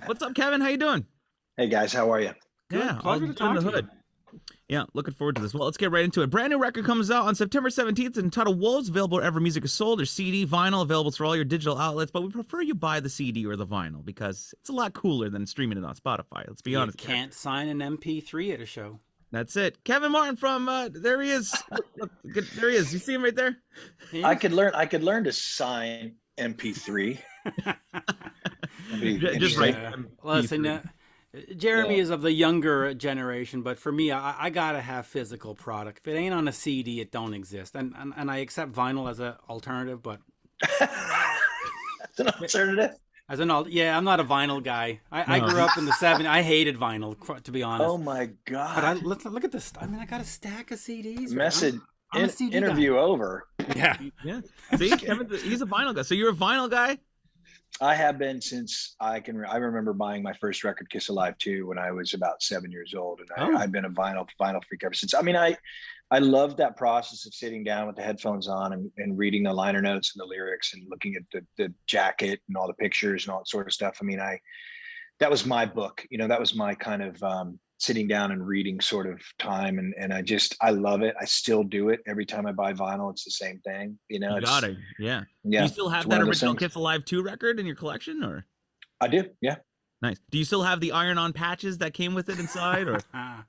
What's up, Kevin? How you doing? Hey guys, how are you? Yeah, Good. all Pleasure to good in talk the to you. hood. Yeah, looking forward to this. Well, let's get right into it. Brand new record comes out on September 17th entitled Wolves, available wherever music is sold. There's CD, vinyl, available through all your digital outlets, but we prefer you buy the CD or the vinyl because it's a lot cooler than streaming it on Spotify. Let's be You honest here. can't sign an MP3 at a show. That's it. Kevin Martin from there he is. Look, there he is. You see him right there? Yes. I could learn to sign MP3. That'd be Just interesting. right. Yeah. Listen, MP3. Jeremy Yeah. is of the younger generation, but for me, I gotta have physical product. If it ain't on a CD, it don't exist. And I accept vinyl as an alternative, but That's an alternative. yeah, I'm not a vinyl guy. I No. grew up in the '70s. I hated vinyl, to be honest. Oh my But God. let's look at this. I mean, I got a stack of CDs. Message I'm a CD interview guy. over. Yeah. Yeah. See, Kevin, he's a vinyl guy. So you're a vinyl guy? I have been since I remember buying my first record, Kiss Alive 2, when I was about 7 years old, and Oh, I've been a vinyl freak ever since. I mean, I love that process of sitting down with the headphones on and reading the liner notes and the lyrics and looking at the jacket and all the pictures and all that sort of stuff. I mean, that was my book. That was my kind of sitting down and reading sort of time. And I love it. I still do it every time I buy vinyl. It's the same thing. You got It's it. Yeah. Do you yeah, still it's have one that of those original things. Kiss Alive 2 record in your collection or? I do. Yeah. Nice. Do you still have the iron-on patches that came with it inside or?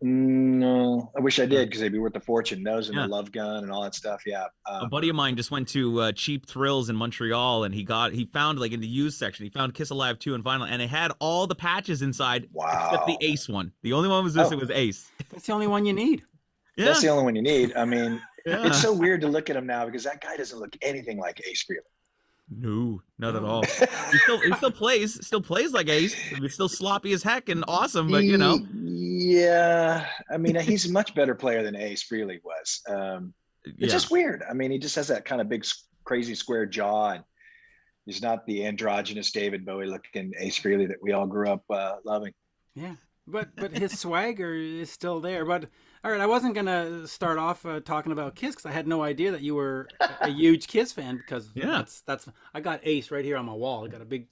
No, I wish I Uh, did because they'd be worth a fortune. Those and the yeah. love gun and all that stuff. Yeah. A buddy of mine just went to Cheap Thrills in Montreal and he found like in the used section, he found Kiss Alive 2 and vinyl and it had all the patches inside except the Wow. Ace one. The only one was missing Oh, was Ace. that's the only one you need. that's Yeah. the only one you need. I mean, it's Yeah. so weird to look at him now because that guy doesn't look anything like Ace Frehley. No, not at No. all. He still plays like Ace. He's still sloppy as heck and awesome, but Yeah, I mean, he's a much better player than Ace Frehley was. It's yeah. just weird. I mean, he just has that kind of big, crazy square jaw, and he's not the androgynous David Bowie looking Ace Frehley that we all grew up loving. Yeah, but his swagger is still there. But all right, I wasn't gonna start off talking about Kiss because I had no idea that you were a huge Kiss fan. Because Yeah. that's I got Ace right here on my wall. I got a big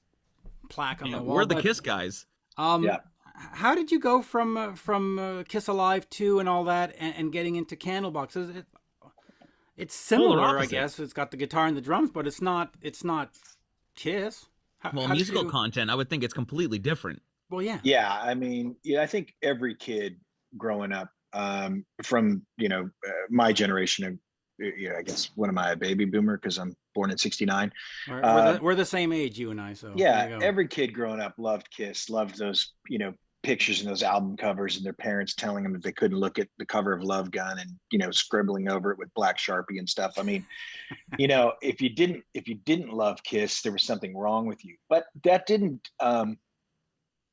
plaque on Yeah. my wall. We're the But Kiss guys. um, Yeah. how did you go from Kiss Alive 2 and all that and getting into Candlebox? It's Polar similar, I opposite. guess. It's got the guitar and the drums, but it's not Kiss. Well, How did musical you? content, I would think it's completely different. Well, yeah. Yeah, I mean, yeah, I think every kid growing up, from my generation, I guess what am I, a baby boomer because I'm born in '69. We're the same age, you and I. So there Yeah, you go. every kid growing up loved Kiss, loved those, pictures and those album covers and their parents telling them that they couldn't look at the cover of Love Gun and, scribbling over it with black Sharpie and stuff. I mean, if you didn't love Kiss, there was something wrong with you. But that didn't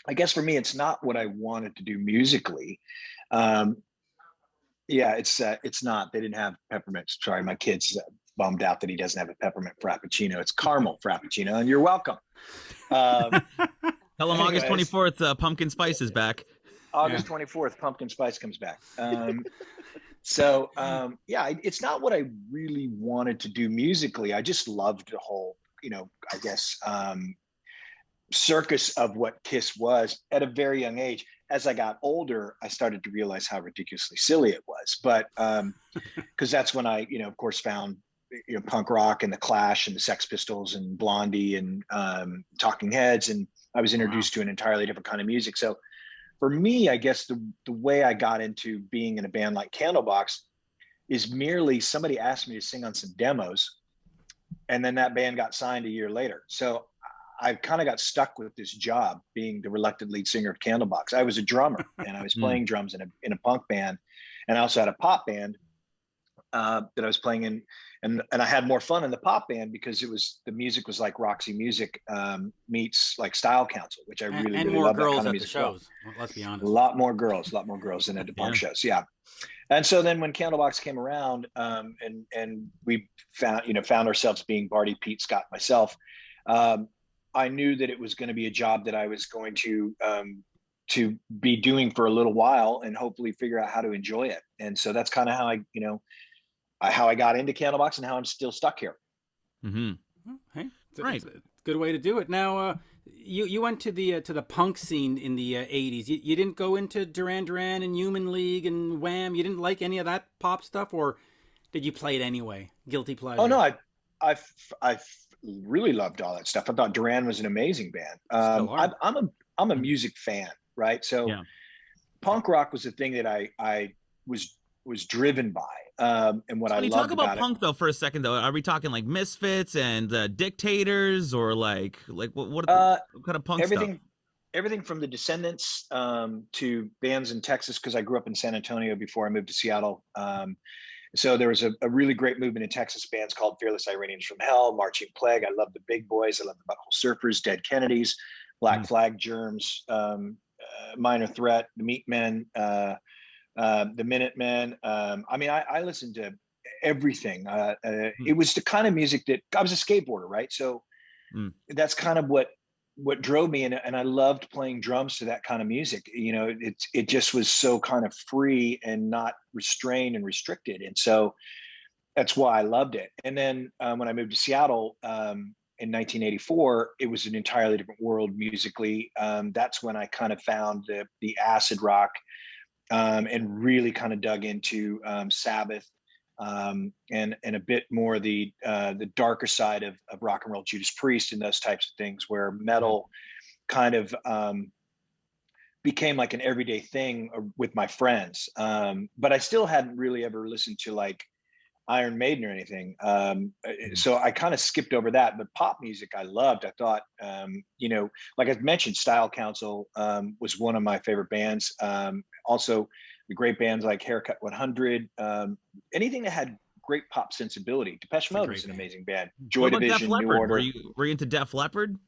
I guess for me it's not what I wanted to do musically. Um yeah, it's not. They didn't have peppermint. Sorry, my kid's bummed out that he doesn't have a peppermint frappuccino. It's caramel frappuccino, and you're welcome. Um, Tell them August anyways, 24th, Pumpkin Spice is back. Yeah. August 24th, pumpkin spice comes back. Yeah, it's not what I really wanted to do musically. I just loved the whole, I guess, circus of what Kiss was at a very young age. As I got older, I started to realize how ridiculously silly it was. But because that's when I, of course, found punk rock and the Clash and the Sex Pistols and Blondie and Talking Heads, and I was Wow. introduced to an entirely different kind of music. So for me, I guess the way I got into being in a band like Candlebox is merely somebody asked me to sing on some demos, and then that band got signed a year later. So I kind of got stuck with this job being the reluctant lead singer of Candlebox. I was a drummer and I was Mm. playing drums in a punk band, and I also had a pop band that I was playing in, and I had more fun in the pop band because the music was like Roxy Music meets like Style Council, which I really And really more love that girls kind of at the music as well. shows. Let's be A honest. lot more girls than at the punk Yeah. shows. Yeah. And so then when Candlebox came around, and we found ourselves being Barty, Pete, Scott, myself, um, I knew that it was going to be a job that I was going to be doing for a little while and hopefully figure out how to enjoy it. And so that's kind of how I got into Candlebox and how I'm still stuck here. Hmm. Well, hey, Right. good way to do it. Now, you went to the punk scene in the '80s. You didn't go into Duran Duran and Human League and Wham. You didn't like any of that pop stuff, or did you play it anyway? Guilty Oh no, pleasure. I I really loved all that stuff. I thought Duran was an amazing band. Still are. I'm a music fan, right? So Yeah. punk rock was the thing that I was driven by, and what So I when you talk loved about about it. punk though, for a second though, are we talking like Misfits and Dictators, or like what kind of punk stuff? Everything everything from the Descendants to bands in Texas, because I grew up in San Antonio before I moved to Seattle. So there was a really great movement in Texas, bands called Fearless Iranians from Hell, Marching Plague. I love the Big Boys. I love the Butthole Surfers, Dead Kennedys, Black Mm. Flag, Germs, Minor Threat, the Meatmen, the Minutemen. I mean, I listened to everything. Mm. It was the kind of music that I was a skateboarder, right? So Mm. that's kind of what drove me, and I loved playing drums to that kind of music. You know, it just was so kind of free and not restrained and restricted, and so that's why I loved it. And then when I moved to Seattle in 1984, it was an entirely different world musically. That's when I kind of found the acid rock, and really kind of dug into Sabbath, and a bit more the darker side of rock and roll, Judas Priest and those types of things, where Mm. metal kind of became like an everyday thing with my friends. But I still hadn't really ever listened to like Iron Maiden or anything. Mm. So I kind of skipped over that. But pop music I loved. I thought, like I mentioned, Style Council was one of my favorite bands. Also, the great bands like Haircut 100, anything that had great pop sensibility. Depeche It's a Mode was great an band. amazing band. What Joy about Def Division, New Leppard? Were Order. you into Def Leppard?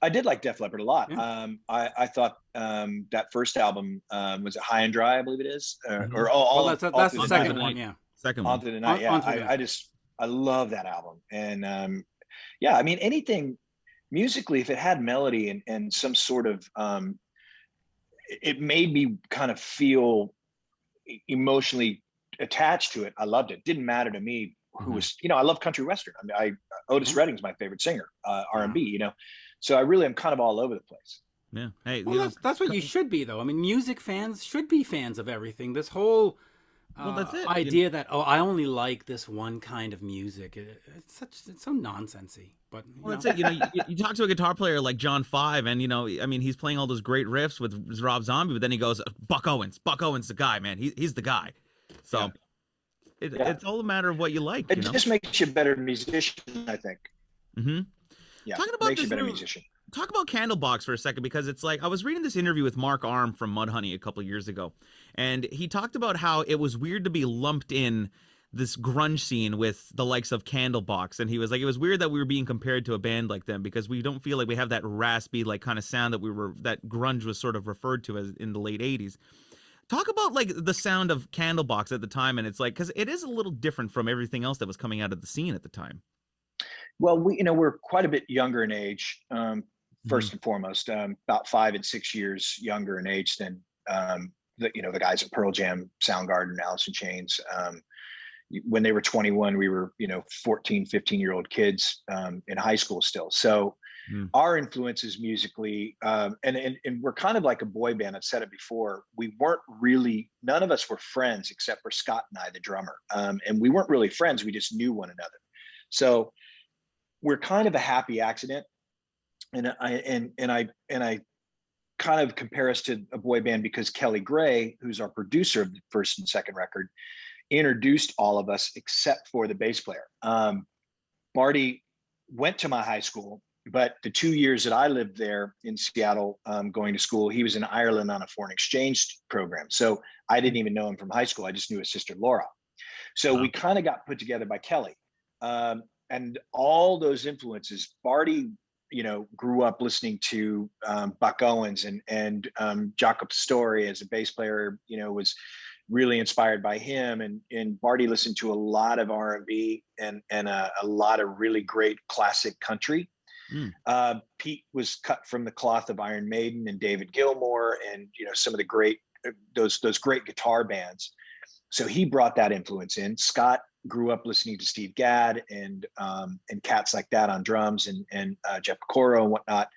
I did like Def Leppard a lot. Yeah. I thought that first album, was it High and Dry, I believe it is, Mhm. or Well, all that's through the the On Through the night. second one. Night. Yeah. Second On one. through the night. Yeah, On through the night. I love that album, and yeah, I mean anything musically, if it had melody and some sort of, it made me kind of feel emotionally attached to it. I loved it. Didn't matter to me who Mhm. was, I love country western. I mean, Otis Yeah. Redding's my favorite singer, Wow. R&B, so I really am kind of all over the place. Yeah. Hey, Well, that's what you should be, though. I mean, music fans should be fans of everything. This whole well, that's it. idea that I only like this one kind of music, it's so nonsensy. But Well, that's it. You talk to a guitar player like John Five, and I mean, he's playing all those great riffs with Rob Zombie, but then he goes, Buck Owens. Buck Owens, the guy, man. He's the guy. yeah, So Yeah, it's all a matter of what you like, it just makes you a better musician, I think. Hmm. Yeah, Talking about makes you this a better new, musician. talk about Candlebox for a second, because it's like I was reading this interview with Mark Arm from Mudhoney a couple years ago, and he talked about how it was weird to be lumped in this grunge scene with the likes of Candlebox, and he was like, it was weird that we were being compared to a band like them because we don't feel like we have that raspy like kind of sound that grunge was sort of referred to as in the late '80s. Talk about like the sound of Candlebox at the time, and it's like because it is a little different from everything else that was coming out of the scene at the time. Well, we're quite a bit younger in age. Hmm. First and foremost, about 5 and 6 years younger in age than the guys at Pearl Jam, Soundgarden, Alice in Chains. When they were 21, we were 14, 15-year-old kids in high school still. So Mm. our influences musically, and we're kind of like a boy band. I've said it before. We weren't really, none of us were friends except for Scott and I, the drummer, and we weren't really friends. We just knew one another. So we're kind of a happy accident, and I kind of compare us to a boy band because Kelly Gray, who's our producer of the first and second record, introduced all of us except for the bass player. Marty went to my high school, but the 2 years that I lived there in Seattle, going to school, he was in Ireland on a foreign exchange program. So I didn't even know him from high school. I just knew his sister Laura. So we Wow. kind of got put together by Kelly. And all those influences, Barty, grew up listening to Buck Owens and Jaco Pastorius as a bass player, was really inspired by him. And Barty listened to a lot of R&B and a lot of really great classic country. Mm. Pete was cut from the cloth of Iron Maiden and David Gilmour and some of the great those great guitar bands. So he brought that influence in. Scott grew up listening to Steve Gadd and cats like that on drums, and Jeff Coro and whatnot.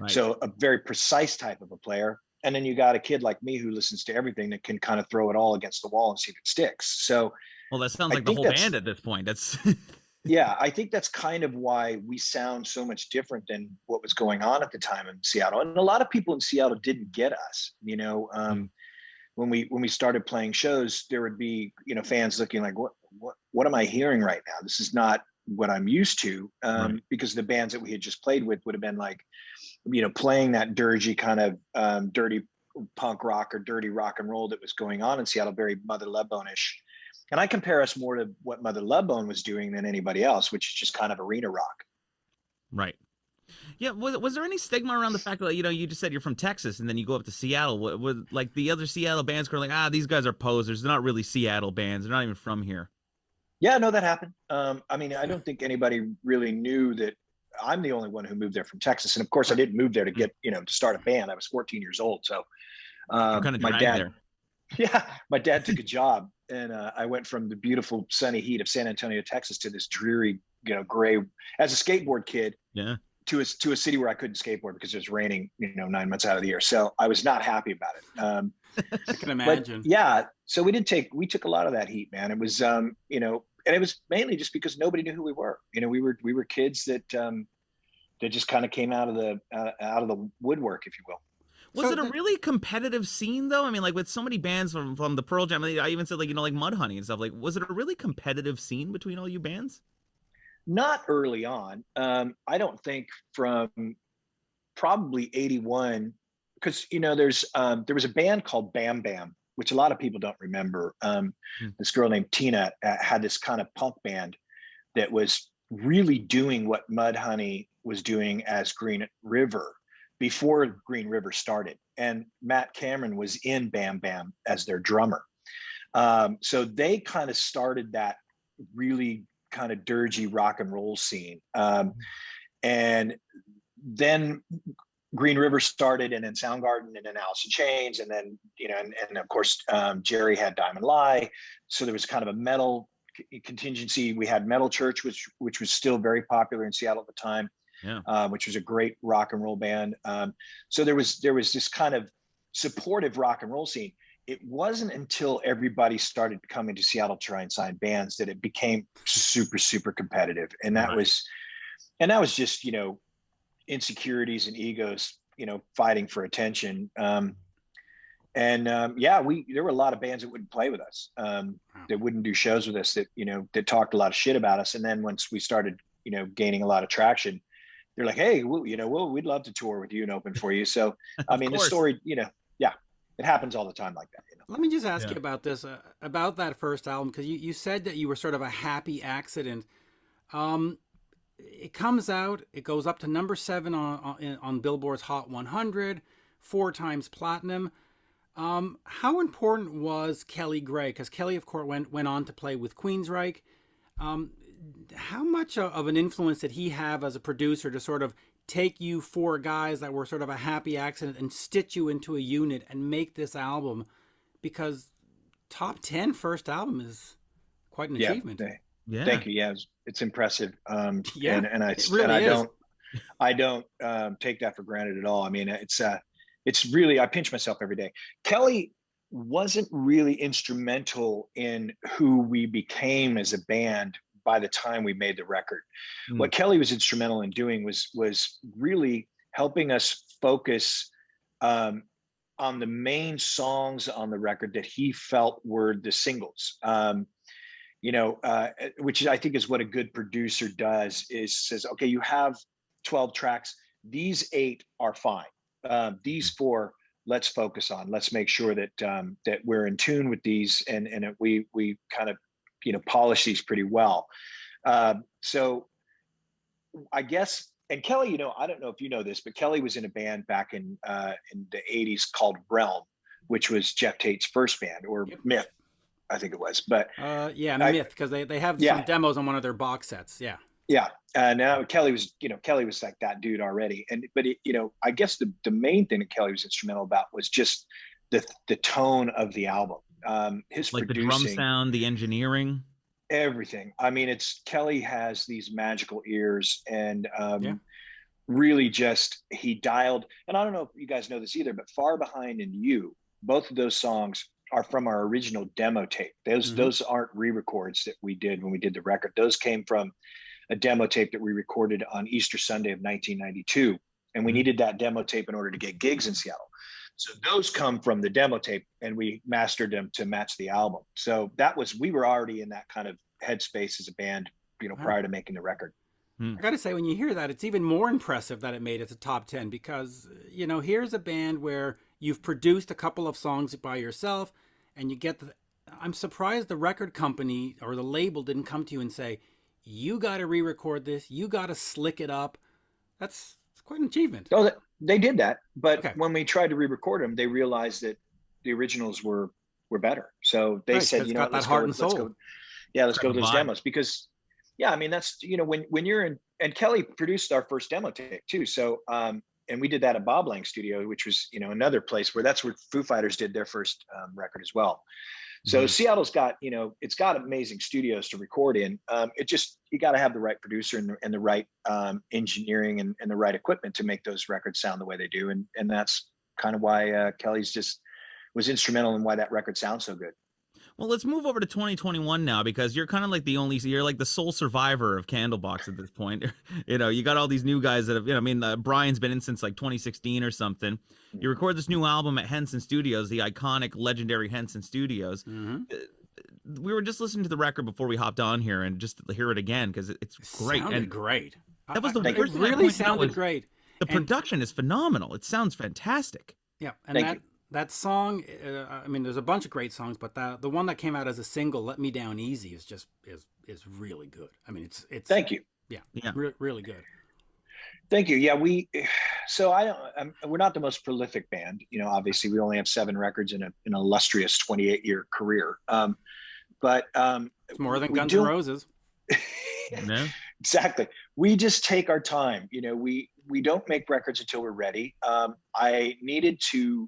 Right. So a very precise type of a player. And then you got a kid like me who listens to everything that can kind of throw it all against the wall and see if it sticks. So Well, that sounds I like the think whole that's, band at this point. That's yeah, I think that's kind of why we sound so much different than what was going on at the time in Seattle. And a lot of people in Seattle didn't get us, you know. When we started playing shows, there would be, you know, fans looking like, what am I hearing right now? This is not what I'm used to. Right. Because the bands that we had just played with would have been like, you know, playing that dirgy kind of dirty punk rock or dirty rock and roll that was going on in Seattle, very Mother Love Bone-ish. And I compare us more to what Mother Love Bone was doing than anybody else, which is just kind of arena rock. right. Yeah, was there any stigma around the fact that, you know, you just said you're from Texas and then you go up to Seattle? Was like the other Seattle bands were like, these guys are posers. They're not really Seattle bands. They're not even from here. Yeah, no, that happened. I mean, I don't think anybody really knew that I'm the only one who moved there from Texas. And of course, I didn't move there to get, you know, to start a band. I was 14 years old. So Kind of my dragged dad, there. yeah, my dad took a job, and I went from the beautiful sunny heat of San Antonio, Texas, to this dreary, you know, gray, as a skateboard kid, Yeah. to a city where I couldn't skateboard because it was raining, you know, 9 months out of the year. So I was not happy about it. I can imagine. But yeah, so we took a lot of that heat, man. It was, you know, and it was mainly just because nobody knew who we were. You know, we were kids that just kind of came out of the woodwork, if you will. Was it a really competitive scene though? I mean, like with so many bands from the Pearl Jam, I even said like, you know, like Mudhoney and stuff. Like, was it a really competitive scene between all you bands? Not early on. I don't think from probably 81, because, you know, there was a band called Bam Bam, which a lot of people don't remember. This girl named Tina had this kind of punk band that was really doing what Mudhoney was doing as Green River before Green River started. And Matt Cameron was in Bam Bam as their drummer. So they kind of started that really kind of dirgy rock and roll scene. And then Green River started, and then Soundgarden, and then Alice in Chains, and then, you know, and of course, Jerry had Diamond Lie. So there was kind of a metal contingency. We had Metal Church, which was still very popular in Seattle at the time. Yeah. Which was a great rock and roll band. So there was this kind of supportive rock and roll scene. It wasn't until everybody started coming to Seattle to try and sign bands that it became super, super competitive. And that was just, you know, insecurities and egos, you know, fighting for attention. Yeah, there were a lot of bands that wouldn't play with us, that wouldn't do shows with us, that, you know, that talked a lot of shit about us. And then once we started, you know, gaining a lot of traction, they're like, hey, we'd love to tour with you and open for you. So, I mean, the story, you know, yeah, it happens all the time like that. You know? Let me just ask you about this, about that first album, because you said that you were sort of a happy accident. It comes out, it goes up to number 7 on Billboard's Hot 100, 4 times platinum. How important was Kelly Gray? Because Kelly, of course, went on to play with Queensryche. How much of an influence did he have as a producer to sort of take you 4 guys that were sort of a happy accident and stitch you into a unit and make this album? Because top 10 first album is quite an achievement. Yeah. Thank you. Yeah, it's impressive. Yeah, and I don't take that for granted at all. I mean, it's really, I pinch myself every day. Kelly wasn't really instrumental in who we became as a band by the time we made the record. What Kelly was instrumental in doing was really helping us focus on the main songs on the record that he felt were the singles. You know, which I think is what a good producer does, is says, okay, you have 12 tracks. These 8 are fine. These 4, let's focus on. Let's make sure that that we're in tune with these, and that we kind of, you know, polish these pretty well. So I guess, and Kelly, you know, I don't know if you know this, but Kelly was in a band back in the 80s called Realm, which was Jeff Tate's first band, or Myth, I think it was. But Myth, because they have some demos on one of their box sets. Yeah. Now Kelly was like that dude already. But you know, I guess the main thing that Kelly was instrumental about was just the tone of the album. His like producing, the drum sound, the engineering. everything. I mean, it's Kelly has these magical ears, and Yeah. really just he dialed. And I don't know if you guys know this either, but Far Behind and You, both of those songs are from our original demo tape. Those aren't re-records that we did when we did the record. Those came from a demo tape that we recorded on Easter Sunday of 1992, and we needed that demo tape in order to get gigs in Seattle. So those come from the demo tape, and we mastered them to match the album. So we were already in that kind of headspace as a band, Wow. prior to making the record. I got to say, when you hear that, it's even more impressive that it made it to top 10, because, here's a band where you've produced a couple of songs by yourself, and you get I'm surprised the record company or the label didn't come to you and say, you got to re-record this, you got to slick it up. It's quite an achievement. Oh, they did that, but Okay. when we tried to re-record them, they realized that the originals were better. So they said, it's got that let's heart go, and soul. let's go with those vibe. demos, because I mean, that's, when you're in, and Kelly produced our first demo tape too. So, and we did that at Bob Lang Studio, which was, another place that's where Foo Fighters did their first record as well. So Seattle's got, it's got amazing studios to record in. You got to have the right producer and the right engineering and the right equipment to make those records sound the way they do. And that's kind of why Kelly's was instrumental in why that record sounds so good. Well, let's move over to 2021 now, because you're kind of like you're like the sole survivor of Candlebox at this point. You got all these new guys that have, Brian's been in since like 2016 or something. You record this new album at Henson Studios, the iconic, legendary Henson Studios. We were just listening to the record before we hopped on here, and just to hear it again, because it's great. Sounded great. That was the it first thing I really pointed out sounded was great. The production is phenomenal. It sounds fantastic. Yeah, and Thank you. that song, there's a bunch of great songs, but the one that came out as a single, "Let Me Down Easy," is really good. I mean, it's Thank you. Yeah, Yeah. really good. Thank you. Yeah, we're not the most prolific band. Obviously, we only have 7 records in an illustrious 28-year career. But It's more than Guns N' Roses. No? Exactly. We just take our time. We don't make records until we're ready. I needed to.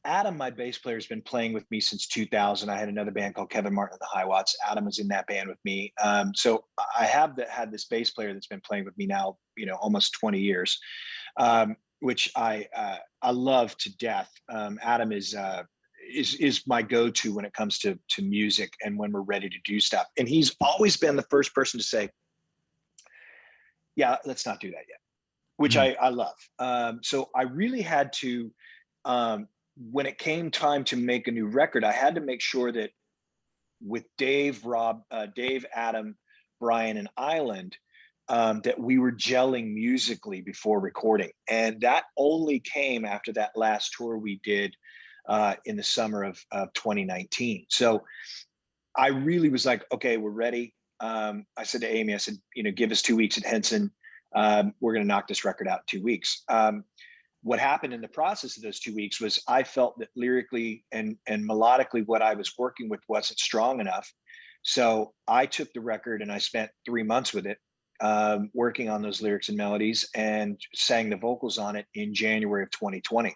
Adam, my bass player, has been playing with me since 2000. I had another band called Kevin Martin and the High Watts. Adam was in that band with me. So I have had this bass player that's been playing with me now, almost 20 years, which I love to death. Adam is my go-to when it comes to music and when we're ready to do stuff. And he's always been the first person to say, yeah, let's not do that yet, which I love. So I really had to, when it came time to make a new record, I had to make sure that with Dave, Adam, Brian, and Island, that we were gelling musically before recording. And that only came after that last tour we did in the summer of 2019. So I really was like, okay, we're ready. I said to Amy, I said, give us 2 weeks at Henson. We're going to knock this record out in 2 weeks. What happened in the process of those 2 weeks was I felt that lyrically and melodically what I was working with wasn't strong enough. So I took the record and I spent 3 months with it, working on those lyrics and melodies, and sang the vocals on it in January of 2020.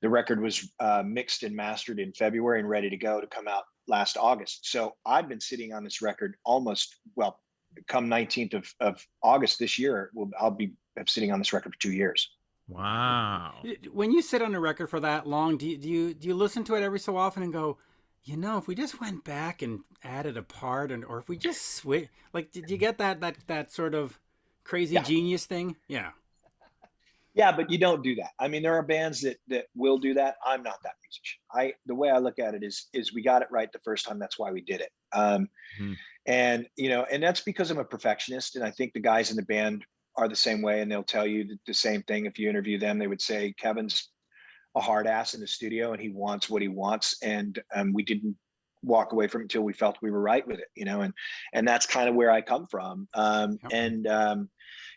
The record was mixed and mastered in February and ready to go to come out last August. So I've been sitting on this record come 19th of August this year, I'll be sitting on this record for 2 years. Wow. When you sit on a record for that long, do you listen to it every so often and go, if we just went back and added a part, or if we just switch, like, did you get that sort of crazy genius thing? Yeah. Yeah, but you don't do that. I mean, there are bands that will do that. I'm not that musician. The way I look at it is we got it right the first time. That's why we did it. And that's because I'm a perfectionist, and I think the guys in the band are the same way, and they'll tell you the same thing. If you interview them, they would say Kevin's a hard ass in the studio and he wants what he wants, and we didn't walk away from it until we felt we were right with it, and that's kind of where I come from.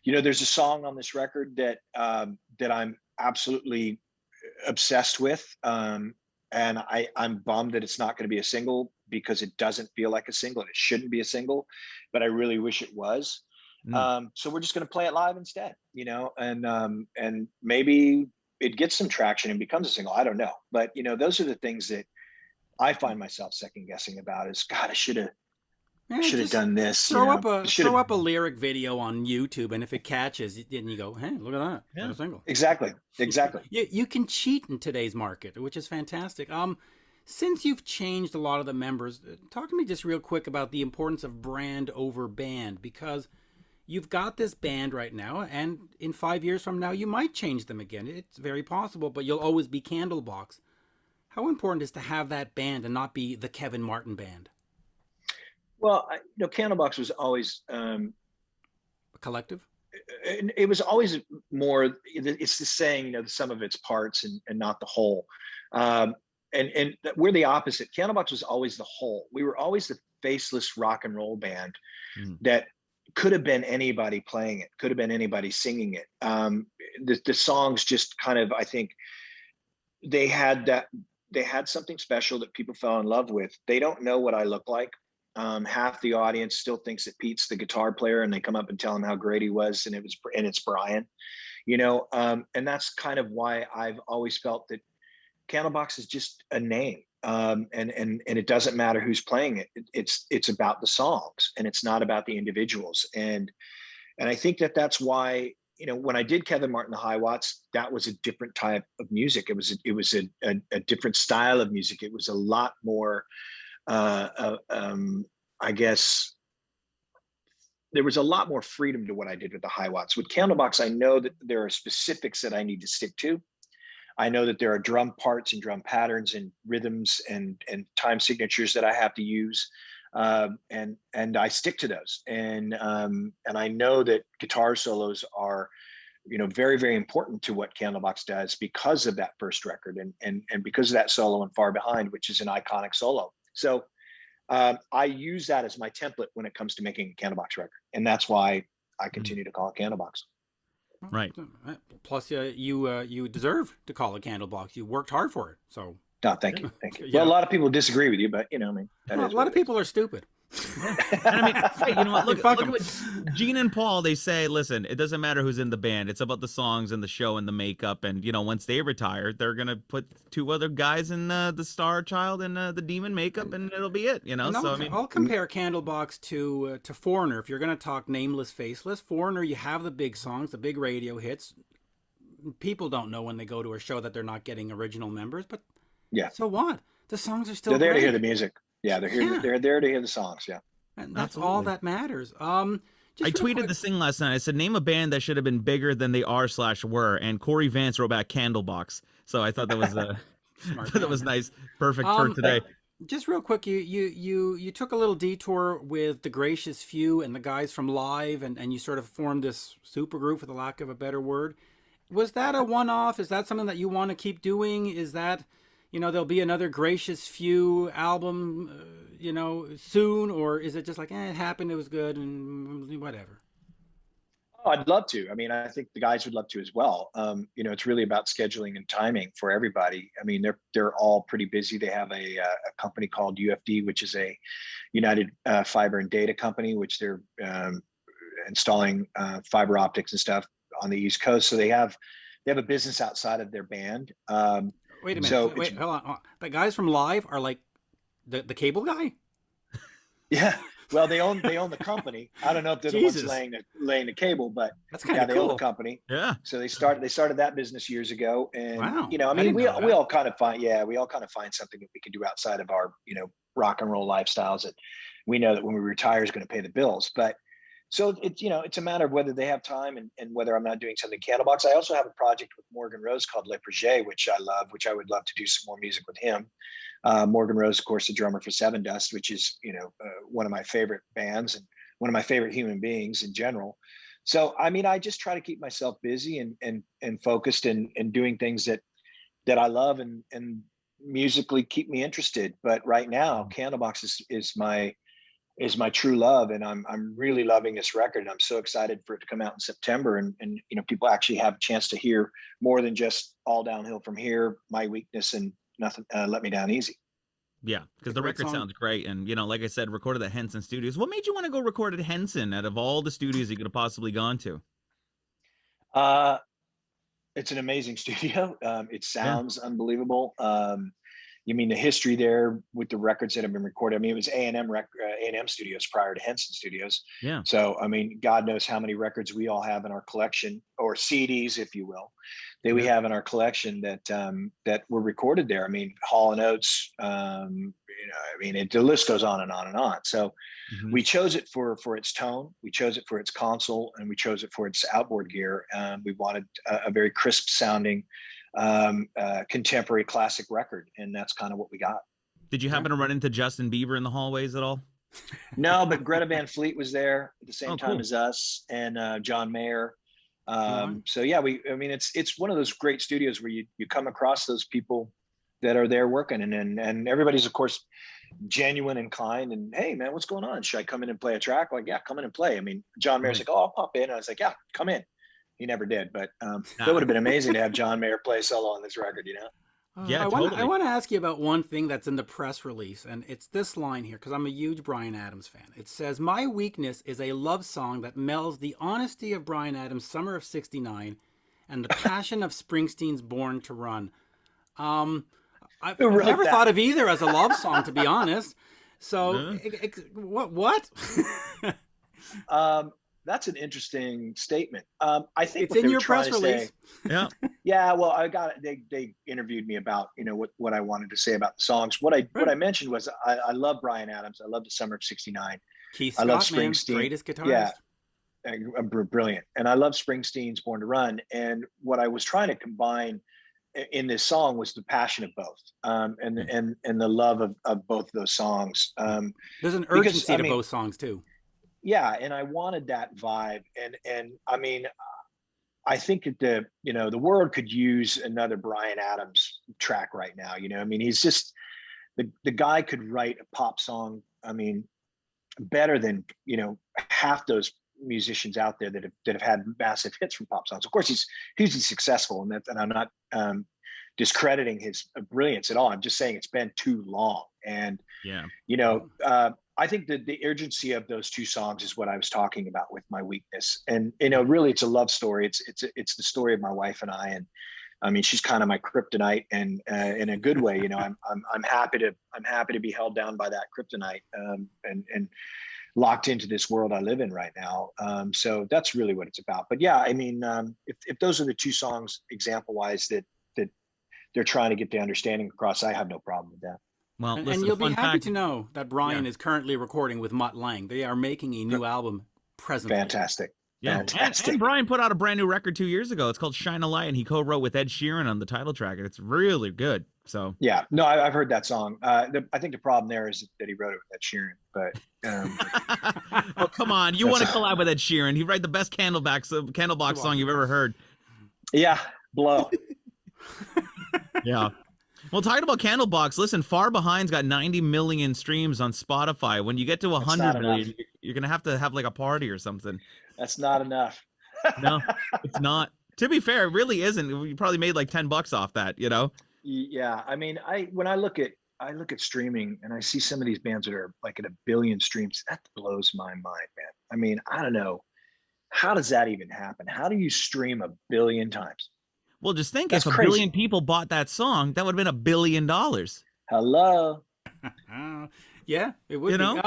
There's a song on this record that I'm absolutely obsessed with, and I'm bummed that it's not going to be a single, because it doesn't feel like a single, and it shouldn't be a single, but I really wish it was. So we're just going to play it live instead, and maybe it gets some traction and becomes a single. I don't know. But, those are the things that I find myself second guessing about is, God, I should have Yeah, should have just done this, throw up should have. a lyric video on YouTube, and if it catches, then you go, hey, look at that, got Yeah. a single. Exactly. Exactly. You can cheat in today's market, which is fantastic. Since you've changed a lot of the members, talk to me just real quick about the importance of brand over band, because you've got this band right now, and in 5 years from now, you might change them again. It's very possible, but you'll always be Candlebox. How important is to have that band and not be the Kevin Martin band? Well, Candlebox was always, A collective? it was always more, it's the saying, the sum of its parts and not the whole. And we're the opposite. Candlebox was always the whole. We were always the faceless rock and roll band that could have been anybody playing it, could have been anybody singing it. The songs just kind of, I think they had something special that people fell in love with. They don't know what I look like. Half the audience still thinks that Pete's the guitar player, and they come up and tell him how great he was, and it's Brian, and that's kind of why I've always felt that Candlebox is just a name, and it doesn't matter who's playing it. It's about the songs, and it's not about the individuals. And I think that's why, when I did Kevin Martin the High Watts, that was a different type of music. It was a different style of music. It was a lot more. I guess there was a lot more freedom to what I did with the High Watts. With Candlebox, I know that there are specifics that I need to stick to. I know that there are drum parts and drum patterns and rhythms and time signatures that I have to use, and I stick to those. And I know that guitar solos are, very, very important to what Candlebox does because of that first record and because of that solo in Far Behind, which is an iconic solo. So I use that as my template when it comes to making a Candlebox record, and that's why I continue to call it Candlebox. Right. Plus, you deserve to call it Candlebox. You worked hard for it, so. No, thank you. Yeah. Well, a lot of people disagree with you, but a lot of people are stupid. And I mean, hey, you know what? Look at what Gene and Paul, they say, listen, it doesn't matter who's in the band. It's about the songs and the show and the makeup. And, once they retire, they're going to put two other guys in the Star Child and the Demon makeup, and it'll be it, And So, I mean, I'll compare Candlebox to Foreigner. If you're going to talk nameless, faceless, Foreigner, you have the big songs, the big radio hits. People don't know when they go to a show that they're not getting original members, but so what? The songs are still they're there great. to hear the music. Yeah, they're here. Yeah. They're there to hear the songs. Yeah, and that's all that matters. I tweeted this thing last night. I said, name a band that should have been bigger than they are/were, and Corey Vance wrote back Candlebox. So I thought that was that was nice, perfect for today. Just real quick, you took a little detour with the Gracious Few and the guys from Live, and you sort of formed this super group, for the lack of a better word. Was that a one-off? Is that something that you want to keep doing? Is that, there'll be another Gracious Few album, soon? Or is it just like, it happened, it was good, and whatever? Oh, I'd love to. I mean, I think the guys would love to as well. It's really about scheduling and timing for everybody. I mean, they're all pretty busy. They have a company called UFD, which is a United Fiber and Data company, which they're installing fiber optics and stuff on the East Coast. So they have a business outside of their band. Wait a minute. So wait, hold on. The guys from Live are like the cable guy? Yeah. Well, they own the company. I don't know if they're the ones laying the cable, but that's kind of cool. They own the company. Yeah. So they started that business years ago, and wow. I mean, we all kind of find something that we can do outside of our rock and roll lifestyles that we know that when we retire is going to pay the bills. But so it's a matter of whether they have time and whether I'm not doing something Candlebox. I also have a project with Morgan Rose called Le Projet, which I love, which I would love to do some more music with him. Morgan Rose, of course, the drummer for Seven Dust, which is, one of my favorite bands and one of my favorite human beings in general. So, I mean, I just try to keep myself busy and focused and doing things that I love and musically keep me interested. But right now, Candlebox is my true love, and I'm really loving this record, and I'm so excited for it to come out in September, and people actually have a chance to hear more than just All Downhill From Here, My Weakness, and Nothing Let Me Down Easy. Yeah, because the record sounds great, and like I said, recorded at Henson Studios. What made you want to go record at Henson out of all the studios you could have possibly gone to? It's an amazing studio. It sounds unbelievable. You mean the history there with the records that have been recorded? I mean, it was A&M Studios prior to Henson Studios. Yeah. So, I mean, God knows how many records we all have in our collection, or CDs, if you will, that we have in our collection that that were recorded there. I mean, Hall and Oates. I mean, the list goes on and on and on. So, we chose it for its tone, we chose it for its console, and we chose it for its outboard gear. We wanted a very crisp sounding contemporary classic record, and that's kind of what we got. Did you happen to run into Justin Bieber in the hallways at all? No, but Greta Van Fleet was there at the same time cool. as us, and John Mayer. So yeah, I mean, it's one of those great studios where you come across those people that are there working, and everybody's of course genuine and kind, and hey man, what's going on? Should I come in and play a track? Like, yeah, come in and play. I mean, John Mayer's like, oh, I'll pop in. I was like, yeah, come in. He never did, but that would have been amazing to have John Mayer play solo on this record, you know? Yeah, totally. I want to ask you about one thing that's in the press release, and it's this line here, because I'm a huge Bryan Adams fan. It says, "My weakness is a love song that melds the honesty of Bryan Adams' Summer of '69 and the passion of Springsteen's Born to Run." I've never thought of either as a love song, to be honest. So, what? That's an interesting statement. I think it's in your press release. Yeah. Yeah. Well, they interviewed me about, you know, what I wanted to say about the songs. What I mentioned was I love Bryan Adams. I love the Summer of '69. Keith I Scott, love Springsteen, man, greatest guitarist. Yeah, brilliant. And I love Springsteen's Born to Run. And what I was trying to combine in this song was the passion of both, and the love of both of those songs. There's an urgency to both songs too. Yeah, and I wanted that vibe, and I mean, I think that the world could use another Bryan Adams track right now. You know, I mean, he's just the guy could write a pop song. I mean, better than half those musicians out there that have had massive hits from pop songs. Of course, he's hugely successful, and I'm not discrediting his brilliance at all. I'm just saying it's been too long, and I think that the urgency of those two songs is what I was talking about with My Weakness. And really, it's a love story. It's the story of my wife and I, and I mean, she's kind of my kryptonite, and in a good way. I'm happy to be held down by that kryptonite, and locked into this world I live in right now. So that's really what it's about. But yeah, I mean, if those are the two songs, example wise, that they're trying to get the understanding across, I have no problem with that. Well, and listen, you'll be happy to know that Bryan is currently recording with Mutt Lange. They are making a new album presently. Fantastic. Yeah, Fantastic. And Bryan put out a brand new record 2 years ago. It's called Shine a Light, and he co-wrote with Ed Sheeran on the title track, and it's really good. So yeah, no, I've heard that song. I think the problem there is that he wrote it with Ed Sheeran. But oh come on, you want to collab with Ed Sheeran? He'd write the best Candlebox song you've ever heard. Yeah, blow. Yeah. Well, talking about Candlebox, listen, Far Behind's got 90 million streams on Spotify. When you get to 100 million, you're going to have like a party or something. That's not enough. No, it's not. To be fair, it really isn't. You probably made like $10 off that, Yeah. I mean, when I look at streaming and I see some of these bands that are like at 1 billion streams, that blows my mind, man. I mean, I don't know. How does that even happen? How do you stream 1 billion times? Well, just think, That's if crazy. 1 billion people bought that song, that would have been $1 billion. Hello. Yeah, it would be.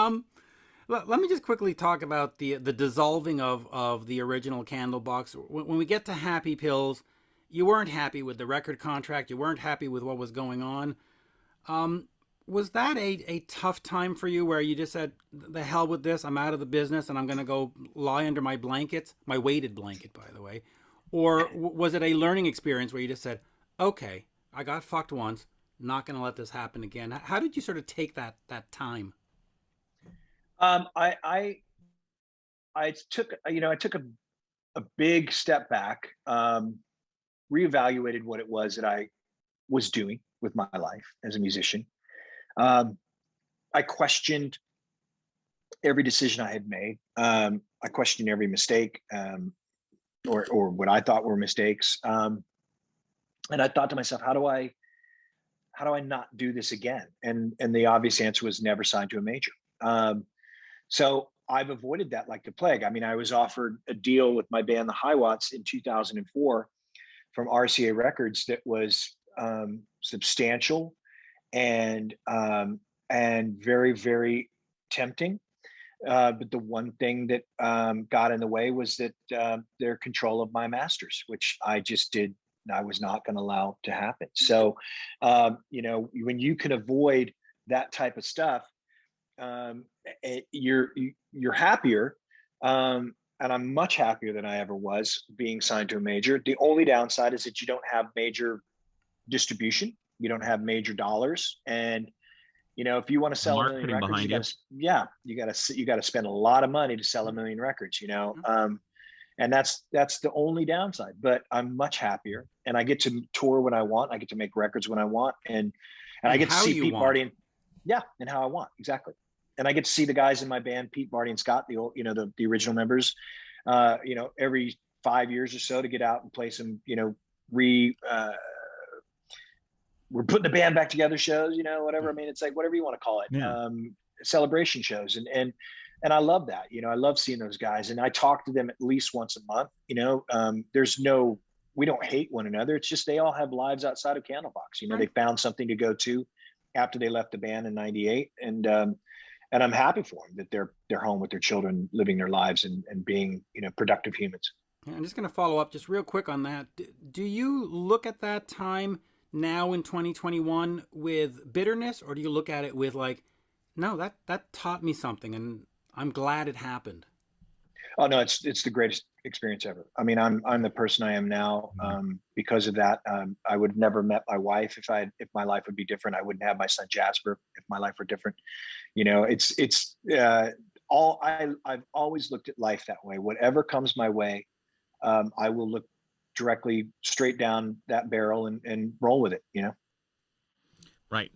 Let me just quickly talk about the dissolving of the original Candlebox. When we get to Happy Pills, you weren't happy with the record contract. You weren't happy with what was going on. Was that a tough time for you, where you just said, the hell with this, I'm out of the business and I'm going to go lie under my blankets, my weighted blanket, by the way? Or was it a learning experience where you just said, okay, I got fucked once, not going to let this happen again? How did you sort of take that time? I took a big step back, reevaluated what it was that I was doing with my life as a musician. I questioned every decision I had made. I questioned every mistake, or what I thought were mistakes. And I thought to myself, how do I not do this again? And the obvious answer was never sign to a major. So I've avoided that like the plague. I mean, I was offered a deal with my band, the Hiwatts, in 2004 from RCA Records that was substantial and very, very tempting. But the one thing that got in the way was that their control of my masters, which I was not going to allow to happen. So, when you can avoid that type of stuff, you're happier. And I'm much happier than I ever was being signed to a major. The only downside is that you don't have major distribution, you don't have major dollars, and if you want to sell a million Marketing records, behind you got to spend a lot of money to sell a million records. And that's the only downside. But I'm much happier, and I get to tour when I want. I get to make records when I want, and I get to see Pete Barty and how I want, exactly. And I get to see the guys in my band, Pete, Barty, and Scott, the old, the original members, every 5 years or so, to get out and play some, we're putting the band back together shows, whatever. I mean, it's like whatever you want to call it, celebration shows, and I love that. I love seeing those guys, and I talk to them at least once a month. We don't hate one another. It's just they all have lives outside of Candlebox. Right. They found something to go to after they left the band in '98, and I'm happy for them that they're home with their children, living their lives and being productive humans. Yeah, I'm just going to follow up just real quick on that. Do you look at that time now in 2021 with bitterness, or do you look at it with like, no, that taught me something, and I'm glad it happened? Oh no, it's the greatest experience ever. I mean, I'm the person I am now because of that. I would have never met my wife if my life would be different. I wouldn't have my son Jasper if my life were different. I've always looked at life that way. Whatever comes my way, I will look directly straight down that barrel and roll with it. Right.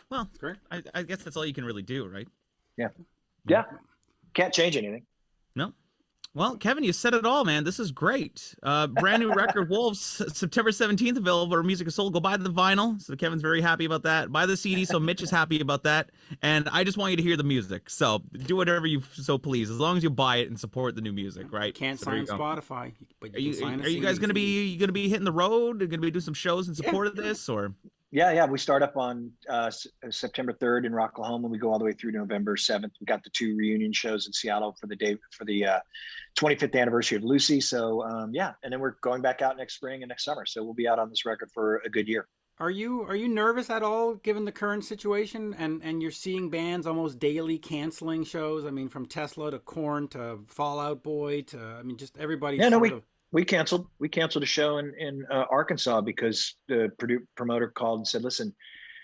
Well, I guess that's all you can really do, right? Yeah. Can't change anything. No. Well, Kevin, you said it all, man. This is great. Brand new record, Wolves, September 17th, available at Music of Soul. Go buy the vinyl. So Kevin's very happy about that. Buy the CD, so Mitch is happy about that. And I just want you to hear the music. So do whatever you so please, as long as you buy it and support the new music, right? Can't sign Spotify, but are you guys going to be hitting the road? Are going to be doing some shows in support of this, or? Yeah. We start up on September 3rd in Rocklahoma. We go all the way through November 7th. We got the 2 reunion shows in Seattle for the 25th anniversary of Lucy. So and then we're going back out next spring and next summer. So we'll be out on this record for a good year. Are you nervous at all given the current situation, and you're seeing bands almost daily canceling shows? I mean, from Tesla to Korn to Fall Out Boy to just everybody. Yeah, no, we canceled a show in Arkansas because the promoter called and said, listen,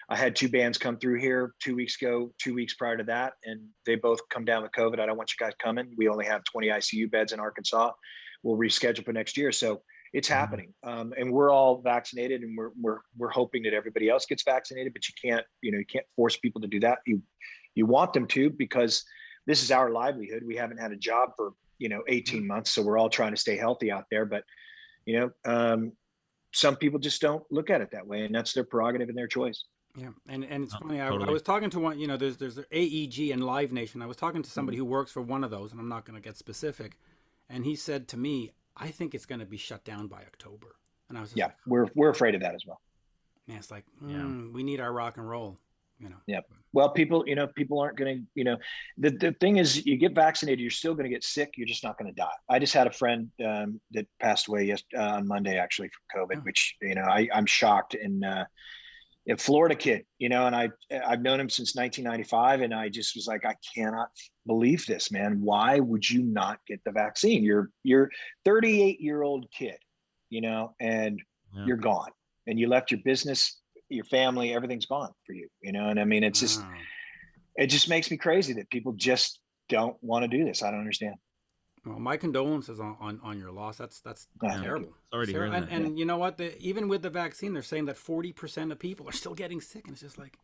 I had 2 bands come through here 2 weeks ago, 2 weeks prior to that, and they both come down with COVID. I don't want you guys coming. We only have 20 ICU beds in Arkansas. We'll reschedule for next year. So it's happening. And we're all vaccinated, and we're hoping that everybody else gets vaccinated, but you can't force people to do that. You want them to, because this is our livelihood. We haven't had a job for 18 months. So we're all trying to stay healthy out there. But, some people just don't look at it that way, and that's their prerogative and their choice. Yeah. And it's funny. Totally. I was talking to one, there's AEG and Live Nation. I was talking to somebody who works for one of those, and I'm not going to get specific. And he said to me, I think it's going to be shut down by October. And I was just like, we're afraid of that as well. Yeah. It's like, we need our rock and roll, Yeah. Well, people aren't going to, the thing is, you get vaccinated, you're still going to get sick. You're just not going to die. I just had a friend that passed away on Monday, actually, from COVID, which, I'm shocked. And a Florida kid, and I've known him since 1995. And I just was like, I cannot believe this, man. Why would you not get the vaccine? You're 38-year-old kid, and you're gone, and you left your business, your family, everything's gone for you, and I mean, it's just, it just makes me crazy that people just don't want to do this. I don't understand. Well, my condolences on your loss. That's terrible. Sorry to hear that. And you know what? Even with the vaccine, they're saying that 40% of people are still getting sick, and it's just like,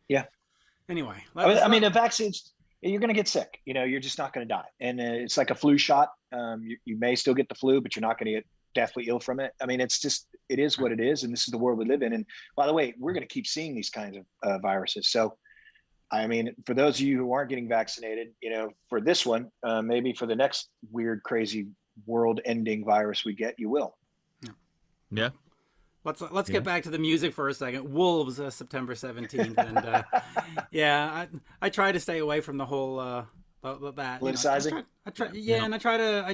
Anyway, I mean, the vaccines, you're going to get sick. You're just not going to die, and it's like a flu shot. You may still get the flu, but you're not going to get deathly ill from it. I mean, it is what it is, and this is the world we live in. And by the way, we're going to keep seeing these kinds of viruses. So, I mean, for those of you who aren't getting vaccinated, for this one, maybe for the next weird, crazy, world-ending virus we get, you will. Yeah. Let's get back to the music for a second. Wolves, September 17th, and I try to stay away from the whole that politicizing. And I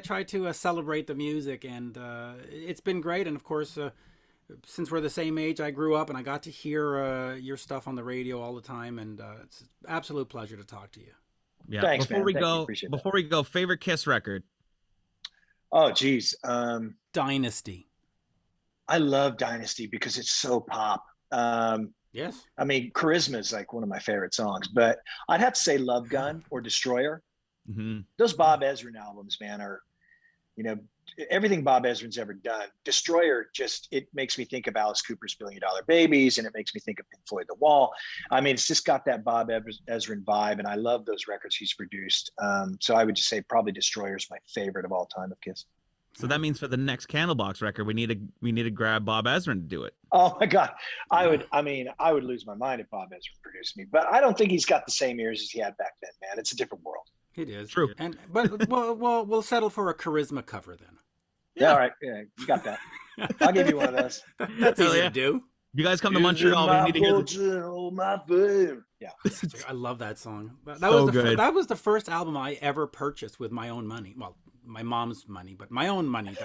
try to celebrate the music, and it's been great. And of course, since we're the same age, I grew up and I got to hear your stuff on the radio all the time, and it's an absolute pleasure to talk to you. Yeah. Thanks, before man. we go, favorite Kiss record? Oh, geez. Dynasty. I love Dynasty because it's so pop. Yes. I mean, Charisma is like one of my favorite songs, but I'd have to say Love Gun or Destroyer. Mm-hmm. Those Bob Ezrin albums, man, are, everything Bob Ezrin's ever done. Destroyer it makes me think of Alice Cooper's $1 Billion Babies, and it makes me think of Pink Floyd The Wall. I mean, it's just got that Bob Ezrin vibe, and I love those records he's produced. So I would just say probably Destroyer is my favorite of all time of Kiss. So that means for the next Candlebox record, we need to grab Bob Ezrin to do it. Oh my God. I would lose my mind if Bob Ezrin produced me, but I don't think he's got the same ears as he had back then, man. It's a different world. It is. True. But we'll settle for a Charisma cover then. Yeah. All right. Yeah, you got that. I'll give you one of those. That's easy to do. You guys come to Montreal, we need to hear Yeah. I love that song. That was the first album I ever purchased with my own money. Well, my mom's money, but my own money.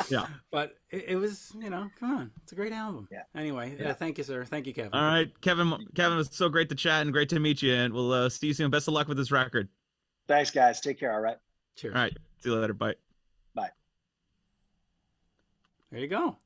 Yeah. But it was, come on. It's a great album. Yeah. Anyway, thank you, sir. Thank you, Kevin. All right, Kevin, it was so great to chat and great to meet you. And we'll see you soon. Best of luck with this record. Thanks, guys. Take care. All right. Cheers. All right. See you later. Bye. Bye. There you go.